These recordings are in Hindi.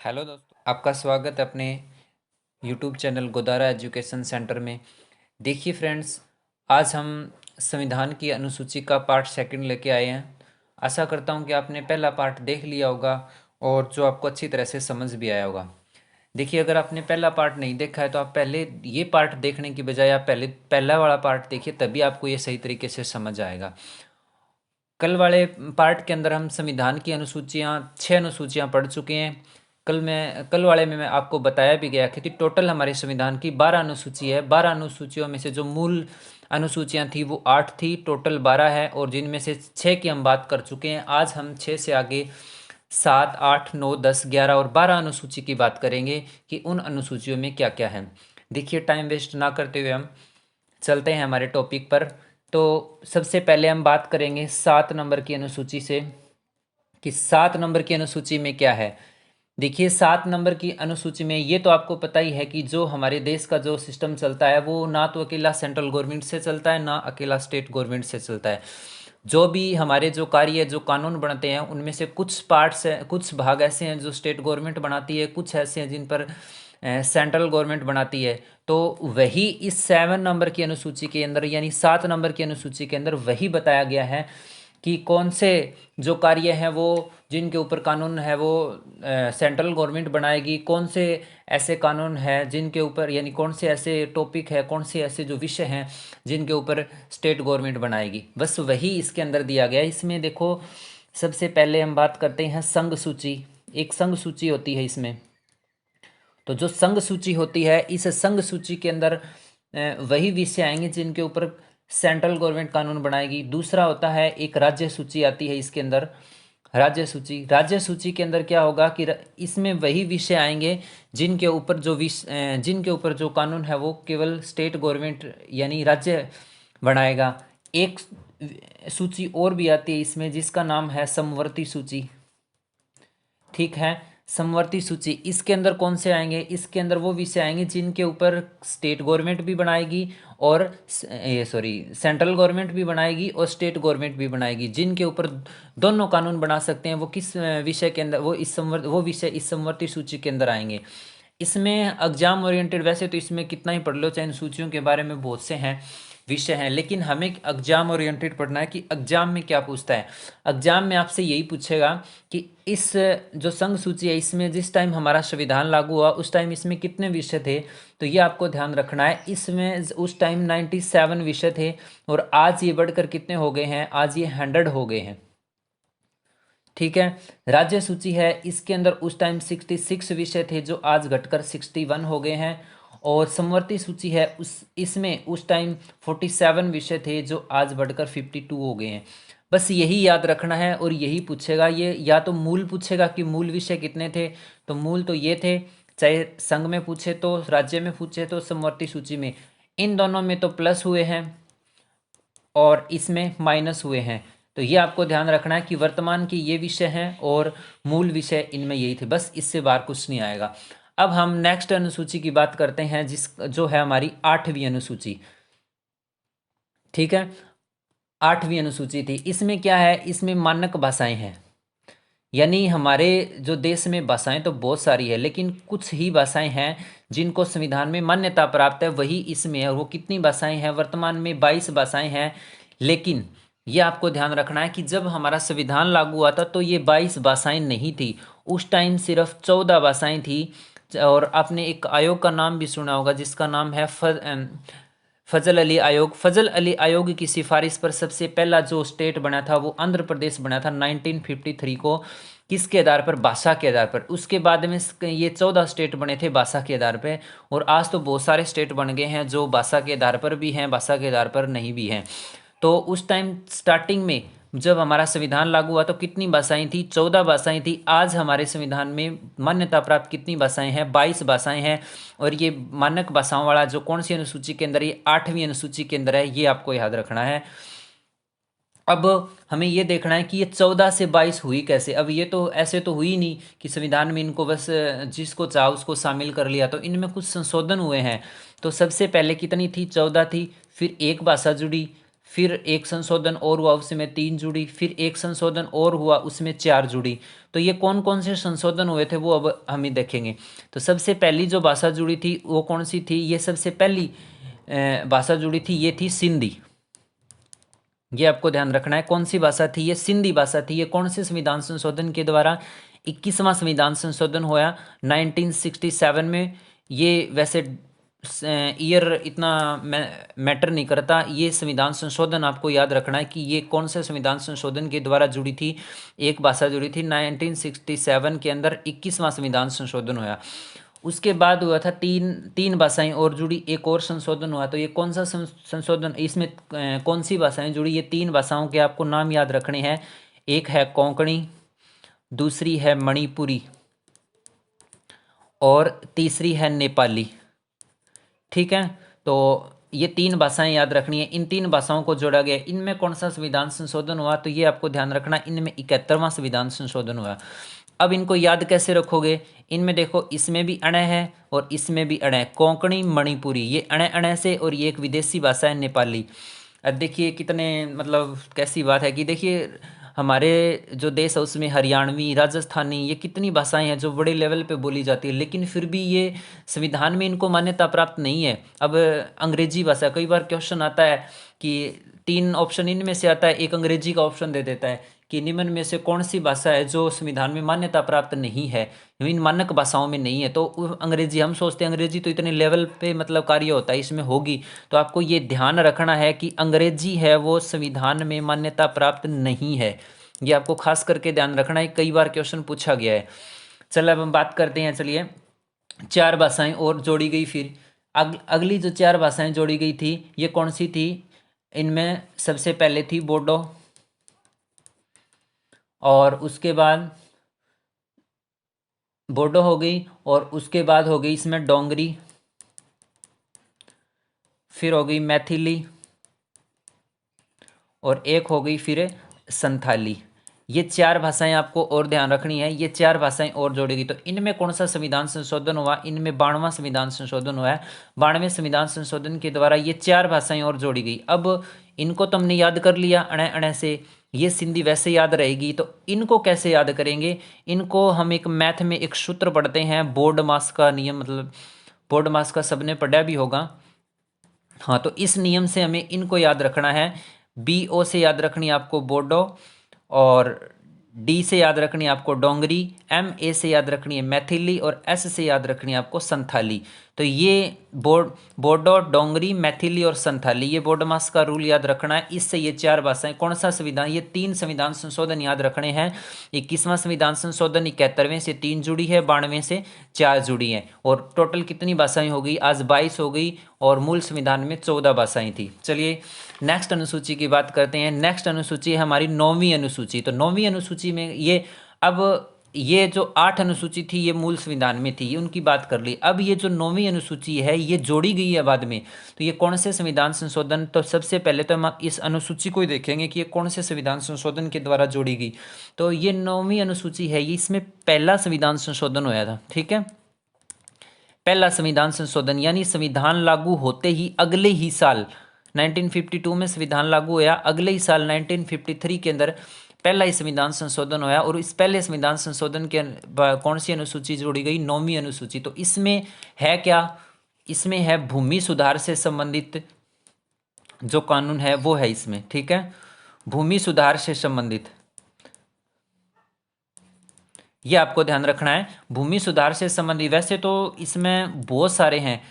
हेलो दोस्तों, आपका स्वागत है अपने YouTube channel Godara education centre में। देखिए फ्रेंड्स, आज हम संविधान की अनुसूची का पार्ट सेकंड लेके आए हैं। आशा करता हूं कि आपने पहला पार्ट देख लिया होगा और जो आपको अच्छी तरह से समझ भी आया होगा। देखिए, अगर आपने पहला पार्ट नहीं देखा है तो आप पहले ये पार्ट देखने की बजाय आप पहले पहला वाला पार्ट देखिए, तभी आपको ये सही तरीके से समझ आएगा। कल वाले पार्ट के अंदर हम संविधान की अनुसूचियाँ 6 अनुसूचियाँ पढ़ चुके हैं। कल वाले में मैं आपको बताया भी गया कि टोटल हमारे संविधान की 12 अनुसूची है। 12 अनुसूचियों में से जो मूल अनुसूचियाँ थी वो 8 थी, टोटल 12 है, और जिनमें से 6 की हम बात कर चुके हैं। आज हम 6 से आगे 7, 8, 9, 10, 11 और 12 अनुसूची की बात करेंगे कि उन अनुसूचियों में क्या क्या है। देखिए, टाइम वेस्ट ना करते हुए हम चलते हैं हमारे टॉपिक पर। तो सबसे पहले हम बात करेंगे 7 नंबर की अनुसूची से कि 7 नंबर की अनुसूची में क्या है। देखिए, 7 नंबर की अनुसूची में ये तो आपको पता ही है कि जो हमारे देश का जो सिस्टम चलता है वो ना तो अकेला सेंट्रल गवर्नमेंट से चलता है, ना अकेला स्टेट गवर्नमेंट से चलता है। जो भी हमारे जो कार्य जो कानून बनते हैं उनमें से कुछ पार्ट्स हैं, कुछ भाग ऐसे हैं जो स्टेट गवर्नमेंट बनाती है, कुछ ऐसे हैं जिन पर सेंट्रल गवर्नमेंट बनाती है। तो वही इस 7 नंबर की अनुसूची के अंदर, यानी 7 नंबर की अनुसूची के अंदर वही बताया गया है कि कौन से जो कार्य हैं वो जिनके ऊपर कानून है वो सेंट्रल गवर्नमेंट बनाएगी, कौन से ऐसे कानून हैं जिनके ऊपर, यानी कौन से ऐसे टॉपिक है, कौन से ऐसे जो विषय हैं जिनके ऊपर स्टेट गवर्नमेंट बनाएगी। बस वही इसके अंदर दिया गया है। इसमें देखो, सबसे पहले हम बात करते हैं संघ सूची। एक संघ सूची होती है इसमें। तो जो संघ सूची होती है, इस संघ सूची के अंदर वही विषय आएंगे जिनके ऊपर सेंट्रल गवर्नमेंट कानून बनाएगी। दूसरा होता है एक राज्य सूची आती है इसके अंदर। राज्य सूची के अंदर क्या होगा कि इसमें वही विषय आएंगे जिनके ऊपर जो कानून है वो केवल स्टेट गवर्नमेंट यानी राज्य बनाएगा। एक सूची और भी आती है इसमें जिसका नाम है समवर्ती सूची। ठीक है, समवर्ती सूची इसके अंदर कौन से आएंगे? इसके अंदर वो विषय आएंगे जिनके ऊपर स्टेट गवर्नमेंट भी बनाएगी और सेंट्रल गवर्नमेंट भी बनाएगी और स्टेट गवर्नमेंट भी बनाएगी। जिनके ऊपर दोनों कानून बना सकते हैं वो किस विषय के अंदर, वो विषय इस समवर्ती सूची के अंदर आएंगे। इसमें एग्जाम ओरिएंटेड, वैसे तो इसमें कितना ही पढ़ लो, चाहे इन सूचियों के बारे में बहुत से हैं विषय हैं, लेकिन हमें एग्जाम ओरिएंटेड पढ़ना है कि एग्जाम में क्या पूछता है। एग्जाम में आपसे यही पूछेगा कि इस जो संघ सूची है इसमें जिस टाइम हमारा संविधान लागू हुआ उस टाइम इसमें कितने विषय थे। तो ये आपको ध्यान रखना है। इसमें उस टाइम 97 विषय थे और आज ये बढ़कर कितने हो गए हैं? आज ये 100 हो गए हैं। ठीक है, राज्य सूची है, इसके अंदर उस टाइम 66 विषय थे जो आज घटकर 61 हो गए हैं। और समवर्ती सूची है, इसमें उस टाइम 47 विषय थे जो आज बढ़कर 52 हो गए हैं। बस यही याद रखना है और यही पूछेगा ये, या तो मूल पूछेगा कि मूल विषय कितने थे। तो मूल तो ये थे, चाहे संघ में पूछे तो, राज्य में पूछे तो, समवर्ती सूची में। इन दोनों में तो प्लस हुए हैं और इसमें माइनस हुए हैं। तो ये आपको ध्यान रखना है कि वर्तमान की ये विषय हैं और मूल विषय इनमें यही थे, बस इससे बाहर कुछ नहीं आएगा। अब हम नेक्स्ट अनुसूची की बात करते हैं जो है हमारी 8वीं अनुसूची। ठीक है, 8वीं अनुसूची थी। इसमें क्या है? इसमें मानक भाषाएं हैं, यानी हमारे जो देश में भाषाएं तो बहुत सारी है लेकिन कुछ ही भाषाएं हैं जिनको संविधान में मान्यता प्राप्त है, वही इसमें है। और वो कितनी भाषाएं हैं? वर्तमान में 22 भाषाएं हैं। लेकिन ये आपको ध्यान रखना है कि जब हमारा संविधान लागू हुआ था तो ये 22 भाषाएं नहीं थी, उस टाइम सिर्फ 14 भाषाएं थी। और आपने एक आयोग का नाम भी सुना होगा जिसका नाम है फजल अली आयोग। फजल अली आयोग की सिफारिश पर सबसे पहला जो स्टेट बना था वो आंध्र प्रदेश बना था 1953 को। किसके आधार पर? भाषा के आधार पर। उसके बाद में ये 14 स्टेट बने थे भाषा के आधार पर, और आज तो बहुत सारे स्टेट बन गए हैं जो भाषा के आधार पर भी हैं, भाषा के आधार पर नहीं भी हैं। तो उस टाइम स्टार्टिंग में जब हमारा संविधान लागू हुआ तो कितनी भाषाएं थी? 14 भाषाएं थी। आज हमारे संविधान में मान्यता प्राप्त कितनी भाषाएं हैं? 22 भाषाएं हैं। और ये मानक भाषाओं वाला जो कौन सी अनुसूची के अंदर? ये 8वीं अनुसूची के अंदर है, ये आपको याद रखना है। अब हमें ये देखना है कि ये 14 से 22 हुई कैसे। अब ये तो ऐसे तो हुई नहीं कि संविधान में इनको बस जिसको चाहा उसको शामिल कर लिया, तो इनमें कुछ संशोधन हुए हैं। तो सबसे पहले कितनी थी? 14 थी। फिर एक भाषा जुड़ी, फिर एक संशोधन और हुआ उसमें 3 जुड़ी, फिर एक संशोधन और हुआ उसमें 4 जुड़ी। तो ये कौन कौन से संशोधन हुए थे वो अब हम ही देखेंगे। तो सबसे पहली जो भाषा जुड़ी थी वो कौन सी थी? ये सबसे पहली भाषा जुड़ी थी, ये थी सिंधी। ये आपको ध्यान रखना है, कौन सी भाषा थी? ये सिंधी भाषा थी। ये कौन से संविधान संशोधन के द्वारा? 21वां संविधान संशोधन होया 1967 में। ये वैसे ईयर इतना मैटर नहीं करता, ये संविधान संशोधन आपको याद रखना है कि ये कौन से संविधान संशोधन के द्वारा जुड़ी थी। एक भाषा जुड़ी थी 1967 के अंदर, 21वां संविधान संशोधन होया। उसके बाद हुआ था तीन भाषाएं और जुड़ी, एक और संशोधन हुआ। तो ये कौन सा संशोधन, इसमें कौन सी भाषाएं जुड़ी? ये 3 भाषाओं के आपको नाम याद रखने हैं। एक है कोंकणी, दूसरी है मणिपुरी और तीसरी है नेपाली। ठीक है, तो ये 3 भाषाएं याद रखनी है। इन 3 भाषाओं को जोड़ा गया। इनमें कौन सा संविधान संशोधन हुआ? तो ये आपको ध्यान रखना, इनमें 71वां संविधान संशोधन हुआ। अब इनको याद कैसे रखोगे? इनमें देखो, इसमें भी अण है और इसमें भी अण है। कोंकणी मणिपुरी, ये अण अण से, और ये एक विदेशी भाषा है नेपाली। अब देखिए कितने, मतलब कैसी बात है कि देखिए हमारे जो देश है उसमें हरियाणवी, राजस्थानी, ये कितनी भाषाएं हैं जो बड़े लेवल पे बोली जाती है, लेकिन फिर भी ये संविधान में इनको मान्यता प्राप्त नहीं है। अब अंग्रेजी भाषा, कई बार क्वेश्चन आता है कि 3 ऑप्शन इनमें से आता है, एक अंग्रेजी का ऑप्शन दे देता है कि निम्न में से कौन सी भाषा है जो संविधान में मान्यता प्राप्त नहीं है, इन मानक भाषाओं में नहीं है। तो अंग्रेजी, हम सोचते हैं अंग्रेजी तो इतने लेवल पे मतलब कार्य होता है, इसमें होगी। तो आपको ये ध्यान रखना है कि अंग्रेजी है वो संविधान में मान्यता प्राप्त नहीं है। ये आपको खास करके ध्यान रखना है, कई बार क्वेश्चन पूछा गया है। चलो अब हम बात करते हैं। चलिए, 4 भाषाएं और जोड़ी गई। फिर अगली जो 4 भाषाएं जोड़ी गई थी ये कौन सी थी? इनमें सबसे पहले थी बोडो, और उसके बाद बोडो हो गई, और उसके बाद हो गई इसमें डोंगरी, फिर हो गई मैथिली, और एक हो गई फिर संथाली। ये 4 भाषाएं आपको और ध्यान रखनी है, ये 4 भाषाएं और जोड़ेगी। तो इनमें कौन सा संविधान संशोधन हुआ? इनमें 92वां संविधान संशोधन हुआ है। 92वें संविधान संशोधन के द्वारा ये 4 भाषाएं और जोड़ी गई। अब इनको तो हमने याद कर लिया अणे अणे से, ये सिंधी वैसे याद रहेगी। तो इनको कैसे याद करेंगे? इनको हम एक मैथ में एक सूत्र पढ़ते हैं, बोर्ड मास का नियम, मतलब बोर्ड मास का सबने पढ़ा भी होगा। हाँ, तो इस नियम से हमें इनको याद रखना है। बी ओ से याद रखनी है आपको बोडो, और डी से याद रखनी है आपको डोंगरी, एम ए से याद रखनी है मैथिली, और एस से याद रखनी है आपको संथाली। तो ये बोडो, डोंगरी, मैथिली और संथाली, ये बोर्ड मास का रूल याद रखना है। इससे ये 4 भाषाएं, कौन सा संविधान, ये 3 संविधान संशोधन याद रखने हैं। 21वां संविधान संशोधन 71वें से 3 जुड़ी है, 92वें से 4 जुड़ी है, और टोटल कितनी भाषाएं हो गई? आज 22 हो गई, और मूल संविधान में 14 भाषाएं थी। चलिए नेक्स्ट अनुसूची की बात करते हैं। नेक्स्ट अनुसूची है हमारी 9वीं अनुसूची। तो 9वीं अनुसूची में ये, अब ये जो 8 अनुसूची थी ये मूल संविधान में थी, ये उनकी बात कर ली। अब ये जो 9वीं अनुसूची है ये जोड़ी गई है बाद में। तो ये कौन से संविधान संशोधन? तो सबसे पहले तो हम इस अनुसूची को ही देखेंगे कि ये कौन से संविधान संशोधन के द्वारा जोड़ी गई। तो ये 9वीं अनुसूची है, ये इसमें पहला संविधान संशोधन हुआ था। ठीक है, पहला संविधान संशोधन, यानी संविधान लागू होते ही अगले ही साल 1952 में संविधान लागू हुआ, अगले ही साल 1953 के अंदर पहला ही संविधान संशोधन हुआ। और इस पहले संविधान संशोधन के कौन सी अनुसूची जोड़ी गई? 9वीं अनुसूची। तो इसमें है क्या? इसमें है भूमि सुधार से संबंधित जो कानून है वो है इसमें। ठीक है, भूमि सुधार से संबंधित, ये आपको ध्यान रखना है, भूमि सुधार से संबंधित। वैसे तो इसमें बहुत सारे हैं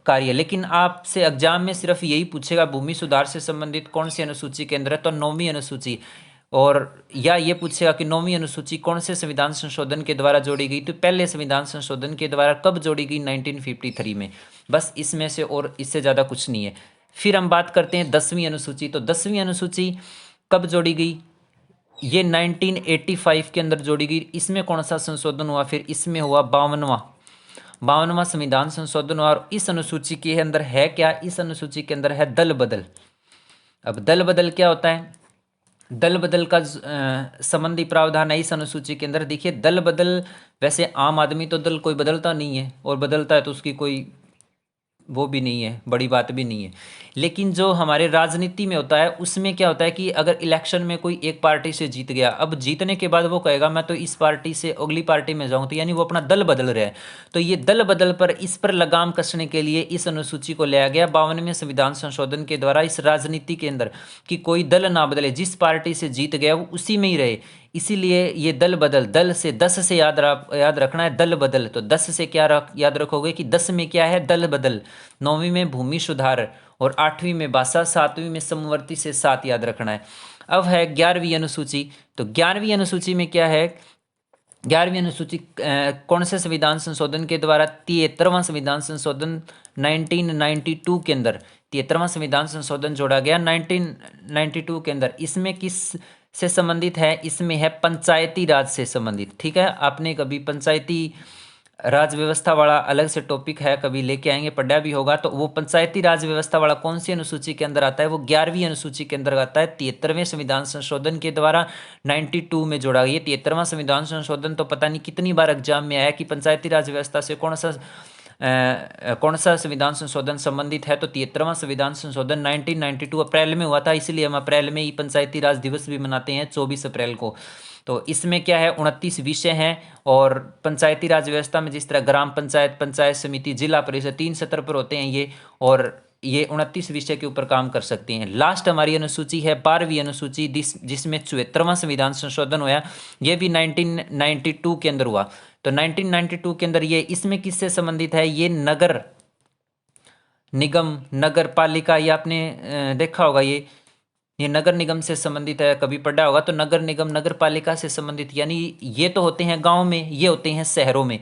कार्य, लेकिन आपसे एग्जाम में सिर्फ यही पूछेगा भूमि सुधार से संबंधित कौन सी अनुसूची के अंदर है, तो 9वीं अनुसूची। और या ये पूछेगा कि 9वीं अनुसूची कौन से संविधान संशोधन के द्वारा जोड़ी गई, तो पहले संविधान संशोधन के द्वारा कब जोड़ी गई? 1953 में। बस इसमें से और इससे ज़्यादा कुछ नहीं है। फिर हम बात करते हैं 10वीं अनुसूची। तो 10वीं अनुसूची कब जोड़ी गई? ये 1985 के अंदर जोड़ी गई। इसमें कौन सा संशोधन हुआ? फिर इसमें हुआ 52वां संविधान संशोधन हुआ। और इस अनुसूची के अंदर है क्या? इस अनुसूची के अंदर है दल बदल। अब दल बदल क्या होता है? दल बदल का संबंधी प्रावधान है इस अनुसूची के अंदर। देखिए दल बदल, वैसे आम आदमी तो दल कोई बदलता नहीं है, और बदलता है तो उसकी कोई वो भी नहीं है, बड़ी बात भी नहीं है। लेकिन जो हमारे राजनीति में होता है उसमें क्या होता है कि अगर इलेक्शन में कोई एक पार्टी से जीत गया, अब जीतने के बाद वो कहेगा मैं तो इस पार्टी से अगली पार्टी में जाऊं, तो यानी वो अपना दल बदल रहा है। तो ये दल बदल पर इस पर लगाम कसने के लिए इस अनुसूची को लाया गया 52वें संविधान संशोधन के द्वारा, इस राजनीति के अंदर, कि कोई दल ना बदले, जिस पार्टी से जीत गया वो उसी में ही रहे। इसीलिए ये दल बदल, दल से 10 से याद रखना है, दल बदल। तो 10 से क्या याद रखोगे कि 10 में क्या है, दल बदल। 9वीं में भूमि सुधार और 8वीं में भाषा, 7वीं में समवर्ती से 7 याद रखना है। अब है 11वीं अनुसूची। तो 11वीं अनुसूची में क्या है, 11वीं अनुसूची कौन से संविधान संशोधन के द्वारा, 73वां संविधान संशोधन 1992 के अंदर 73वां संविधान संशोधन जोड़ा गया 1992 के अंदर। इसमें किस से संबंधित है, इसमें है पंचायती राज से संबंधित। ठीक है, आपने कभी पंचायती राज व्यवस्था वाला अलग से टॉपिक है, कभी लेके आएंगे, पढ़ा भी होगा। तो वो पंचायती राज व्यवस्था वाला कौन सी अनुसूची के अंदर आता है, वो 11वीं अनुसूची के अंदर आता है, 73वें संविधान संशोधन के द्वारा 92 में जोड़ा गया। 73वां संविधान संशोधन तो पता नहीं कितनी बार एग्जाम में आया कि पंचायती राज व्यवस्था से कौन सा संविधान संशोधन संबंधित है। तो 73वां संविधान संशोधन 1992 अप्रैल में हुआ था, इसलिए हम अप्रैल में ही पंचायती राज दिवस भी मनाते हैं 24 अप्रैल को। तो इसमें क्या है, 29 विषय हैं। और पंचायती राज व्यवस्था में जिस तरह ग्राम पंचायत, पंचायत समिति, जिला परिषद 3 स्तर पर होते हैं ये, और ये 29 विषय के ऊपर काम कर सकते हैं। लास्ट हमारी अनुसूची है 12वीं अनुसूची, जिसमें 74वां संविधान संशोधन हुआ, ये भी 1992 के अंदर हुआ। तो 1992 के अंदर ये, इसमें किससे संबंधित है, ये नगर निगम, नगर पालिका, ये आपने देखा होगा, ये नगर निगम से संबंधित है, कभी पढ़ा होगा। तो नगर निगम, नगर पालिका से संबंधित, यानी ये तो होते हैं गांव में, ये होते हैं शहरों में।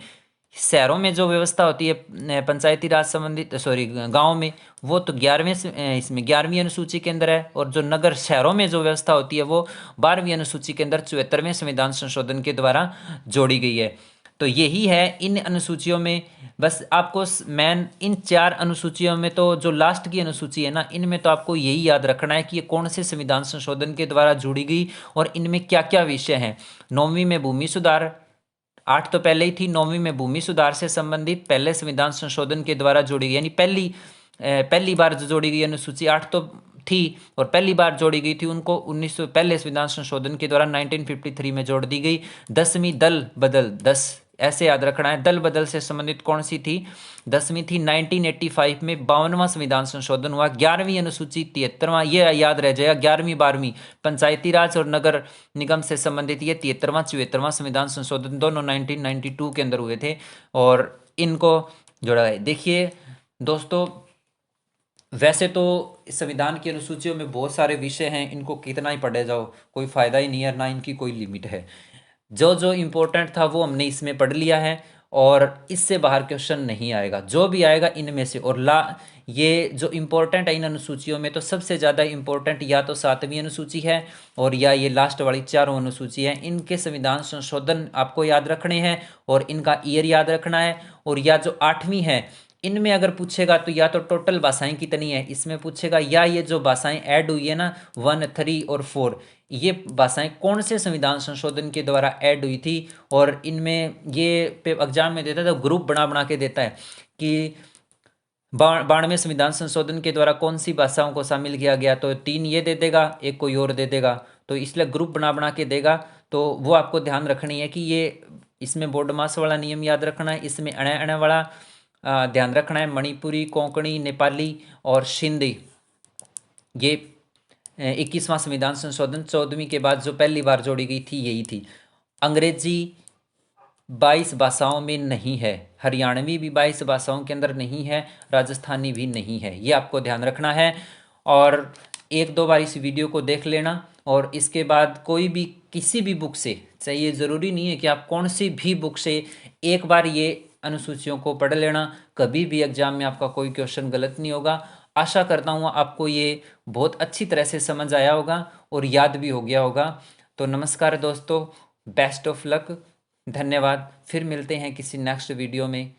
शहरों में जो व्यवस्था होती है पंचायती राज संबंधित, सॉरी गांव में, वो तो 11वें इसमें 11वीं अनुसूची के अंदर है। और जो नगर शहरों में जो व्यवस्था होती है वो 12वीं अनुसूची के अंदर 74वें संविधान संशोधन के द्वारा जोड़ी गई है। तो यही है इन अनुसूचियों में। बस आपको मैन इन 4 अनुसूचियों में, तो जो लास्ट की अनुसूची है ना, इनमें तो आपको यही याद रखना है कि ये कौन से संविधान संशोधन के द्वारा जुड़ी गई और इनमें क्या क्या विषय हैं। 9वीं में भूमि सुधार, 8 तो पहले ही थी, 9वीं में भूमि सुधार से संबंधित पहले संविधान संशोधन के द्वारा जोड़ी गई, यानी पहली बार जो जोड़ी गई अनुसूची 8 तो थी और पहली बार जोड़ी गई थी उनको 1900 पहले संविधान संशोधन के द्वारा 1953 में जोड़ दी गई। 10वीं दल बदल, 10 ऐसे याद रखना है। दल बदल से संबंधित कौन सी थी, 10वीं थी 1985 में 52वां संविधान संशोधन हुआ। 11वीं अनुसूची 73वां, ये याद रह जाएगा, 11वीं 12वीं पंचायती राज और नगर निगम से संबंधित, ये 73वां 74वां संविधान संशोधन दोनों 1992 के अंदर हुए थे और इनको जोड़ा है। देखिए दोस्तों, वैसे तो संविधान की अनुसूचियों में बहुत सारे विषय हैं, इनको कितना ही पढ़े जाओ कोई फायदा ही नहीं है, ना इनकी कोई लिमिट है। जो जो इम्पोर्टेंट था वो हमने इसमें पढ़ लिया है और इससे बाहर क्वेश्चन नहीं आएगा, जो भी आएगा इनमें से। और ये जो इम्पोर्टेंट है इन अनुसूचियों में, तो सबसे ज़्यादा इम्पोर्टेंट या तो 7वीं अनुसूची है और या ये लास्ट वाली 4 अनुसूची है। इनके संविधान संशोधन आपको याद रखने हैं और इनका ईयर याद रखना है। और या जो 8वीं है, इनमें अगर पूछेगा तो या तो टोटल भाषाएं कितनी है इसमें पूछेगा, या ये जो भाषाएं ऐड हुई है ना 1, 3 और 4, ये भाषाएं कौन से संविधान संशोधन के द्वारा ऐड हुई थी। और इनमें ये एग्जाम में देता है तो ग्रुप बना बना के देता है कि 92वें संविधान संशोधन के द्वारा कौन सी भाषाओं को शामिल किया गया, तो 3 ये दे देगा, एक कोई और दे देगा, तो इसलिए ग्रुप बना बना के देगा। तो वो आपको ध्यान रखनी है कि ये इसमें बोर्ड मास वाला नियम याद रखना है, इसमें अणे अणे वाला ध्यान रखना है। मणिपुरी, कोंकणी, नेपाली और सिंधी, ये 21वां संविधान संशोधन 14वीं के बाद जो पहली बार जोड़ी गई थी यही थी। अंग्रेजी 22 भाषाओं में नहीं है, हरियाणवी भी 22 भाषाओं के अंदर नहीं है, राजस्थानी भी नहीं है, ये आपको ध्यान रखना है। और 1-2 बार इस वीडियो को देख लेना और इसके बाद कोई भी किसी भी बुक से, चाहिए ज़रूरी नहीं है कि आप कौन सी भी बुक से, एक बार ये अनुसूचियों को पढ़ लेना, कभी भी एग्जाम में आपका कोई क्वेश्चन गलत नहीं होगा। आशा करता हूँ आपको ये बहुत अच्छी तरह से समझ आया होगा और याद भी हो गया होगा। तो नमस्कार दोस्तों, बेस्ट ऑफ लक, धन्यवाद। फिर मिलते हैं किसी नेक्स्ट वीडियो में।